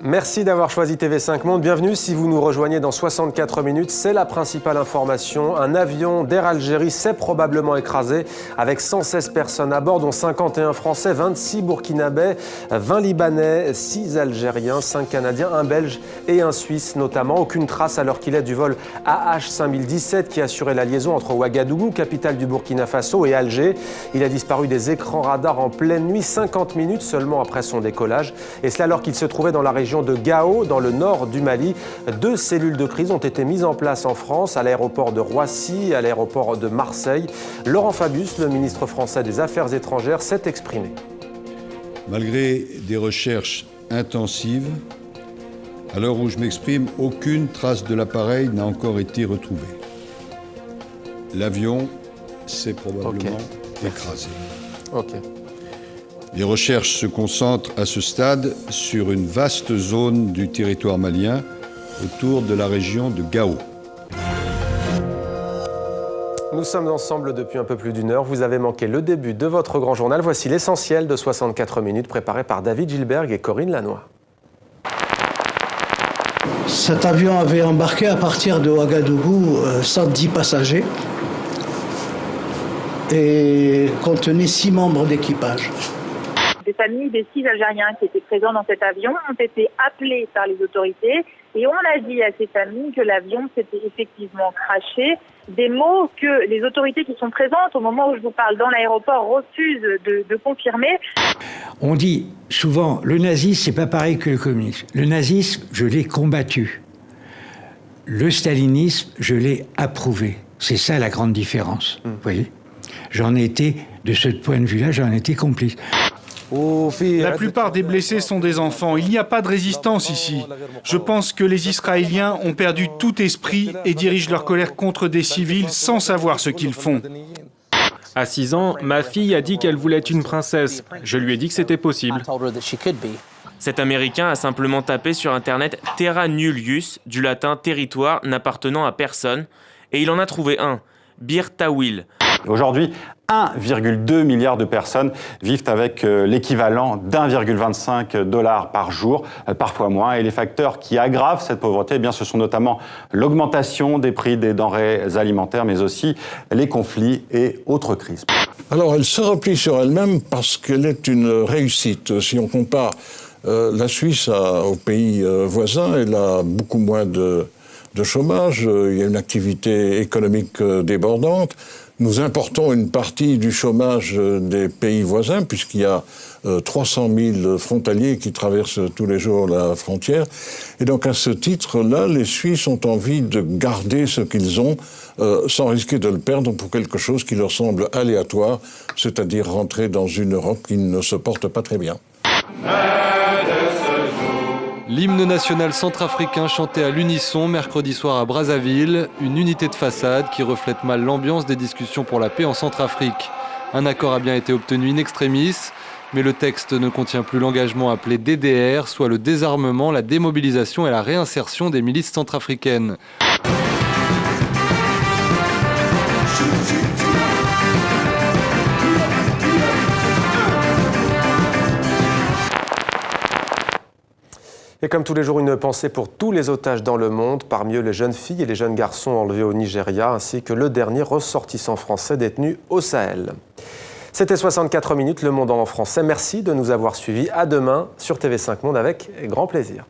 Merci d'avoir choisi TV5 Monde. Bienvenue si vous nous rejoignez dans 64 minutes. C'est la principale information. Un avion d'Air Algérie s'est probablement écrasé avec 116 personnes à bord, dont 51 Français, 26 Burkinabés, 20 Libanais, 6 Algériens, 5 Canadiens, 1 Belge et 1 Suisse notamment. Aucune trace à l'heure qu'il est du vol AH5017 qui assurait la liaison entre Ouagadougou, capitale du Burkina Faso, et Alger. Il a disparu des écrans radars en pleine nuit, 50 minutes seulement après son décollage. Et cela alors qu'il se trouvait dans la région de Gao, dans le nord du Mali. 2 cellules de crise ont été mises en place en France, à l'aéroport de Roissy et à l'aéroport de Marseille. Laurent Fabius, le ministre français des Affaires étrangères, s'est exprimé. Malgré des recherches intensives, à l'heure où je m'exprime, aucune trace de l'appareil n'a encore été retrouvée. L'avion s'est probablement écrasé. Les recherches se concentrent à ce stade sur une vaste zone du territoire malien autour de la région de Gao. Nous sommes ensemble depuis un peu plus d'une heure. Vous avez manqué le début de votre grand journal. Voici l'essentiel de 64 minutes préparé par David Gilberg et Corinne Lannoy. Cet avion avait embarqué à partir de Ouagadougou 110 passagers et contenait 6 membres d'équipage. Les familles des 6 Algériens qui étaient présents dans cet avion ont été appelées par les autorités et on a dit à ces familles que l'avion s'était effectivement crashé. Des mots que les autorités qui sont présentes au moment où je vous parle dans l'aéroport refusent de confirmer. On dit souvent le nazisme c'est pas pareil que le communisme. Le nazisme, je l'ai combattu. Le stalinisme, je l'ai approuvé. C'est ça la grande différence. Vous voyez ? J'en ai été, de ce point de vue-là, j'en ai été complice. La plupart des blessés sont des enfants. Il n'y a pas de résistance ici. Je pense que les Israéliens ont perdu tout esprit et dirigent leur colère contre des civils sans savoir ce qu'ils font. À 6 ans, ma fille a dit qu'elle voulait être une princesse. Je lui ai dit que c'était possible. Cet Américain a simplement tapé sur Internet « Terra nullius », du latin « territoire n'appartenant à personne », et il en a trouvé un, Bir Tawil. Aujourd'hui, 1,2 milliard de personnes vivent avec l'équivalent d'1,25 $ par jour, parfois moins. Et les facteurs qui aggravent cette pauvreté, eh bien, ce sont notamment l'augmentation des prix des denrées alimentaires, mais aussi les conflits et autres crises. Alors, elle se replie sur elle-même parce qu'elle est une réussite. Si on compare la Suisse aux pays voisins, elle a beaucoup moins de chômage, il y a une activité économique débordante. Nous importons une partie du chômage des pays voisins, puisqu'il y a 300 000 frontaliers qui traversent tous les jours la frontière. Et donc, à ce titre-là, les Suisses ont envie de garder ce qu'ils ont, sans risquer de le perdre pour quelque chose qui leur semble aléatoire, c'est-à-dire rentrer dans une Europe qui ne se porte pas très bien. L'hymne national centrafricain chanté à l'unisson mercredi soir à Brazzaville, une unité de façade qui reflète mal l'ambiance des discussions pour la paix en Centrafrique. Un accord a bien été obtenu in extremis, mais le texte ne contient plus l'engagement appelé DDR, soit le désarmement, la démobilisation et la réinsertion des milices centrafricaines. Et comme tous les jours, une pensée pour tous les otages dans le monde, parmi eux les jeunes filles et les jeunes garçons enlevés au Nigeria, ainsi que le dernier ressortissant français détenu au Sahel. C'était 64 minutes, Le Monde en français. Merci de nous avoir suivis. À demain sur TV5 Monde avec grand plaisir.